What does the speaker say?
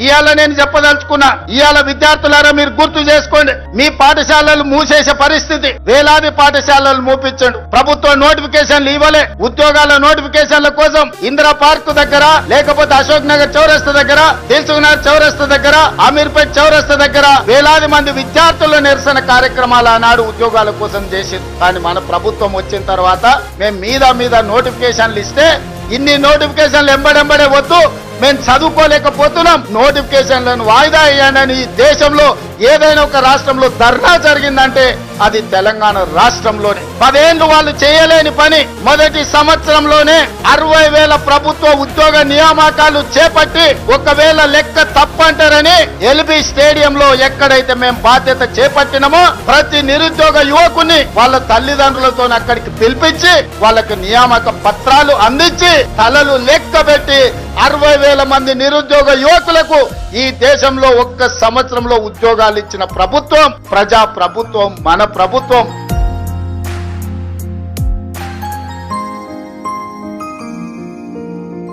ఇవాళ నేను చెప్పదలుచుకున్నా, ఇవాళ విద్యార్థులారా మీరు గుర్తు చేసుకోండి, మీ పాఠశాలలు మూసేసే పరిస్థితి, వేలాది పాఠశాలలు మూపించండు. ప్రభుత్వం నోటిఫికేషన్లు ఇవ్వలే. ఉద్యోగాల నోటిఫికేషన్ల కోసం ఇందిరా పార్క్ దగ్గర, లేకపోతే అశోక్ నగర్ చౌరస్తా దగ్గర, దిల్సుఖ్నగర్ చౌరస్తా దగ్గర, అమీర్పేట్ చౌరస్తా దగ్గర వేలాది మంది విద్యార్థుల నిరసన కార్యక్రమాలు ఆనాడు ఉద్యోగాల కోసం చేసింది. కానీ మన ప్రభుత్వం వచ్చిన తర్వాత మేము మీద నోటిఫికేషన్లు ఇస్తే ఇన్ని నోటిఫికేషన్లు ఎంబడెంబడే వద్దు, మేము చదువుకోలేకపోతున్నాం, నోటిఫికేషన్లను వాయిదా వేయండి. ఈ దేశంలో ఏదైనా ఒక రాష్ట్రంలో ధర్నా జరిగిందంటే అది తెలంగాణ రాష్ట్రంలోనే. 10 ఏళ్లు వాళ్ళు చేయలేని పని మొదటి సంవత్సరంలోనే 60,000 ప్రభుత్వ ఉద్యోగ నియామకాలు చేపట్టి, ఒకవేళ లెక్క తప్పంటారని ఎల్బీ స్టేడియంలో ఎక్కడైతే మేము బాధ్యత చేపట్టినామో ప్రతి నిరుద్యోగ యువకుని వాళ్ళ తల్లిదండ్రులతో అక్కడికి పిలిపించి వాళ్ళకి నియామక పత్రాలు అందించి తలలు లెక్క పెట్టి 60,000 మంది నిరుద్యోగ యువకులకు ఈ దేశంలో ఒక్క సంవత్సరంలో ఉద్యోగాలు ఇచ్చిన ప్రభుత్వం ప్రజా ప్రభుత్వం, మన ప్రభుత్వం.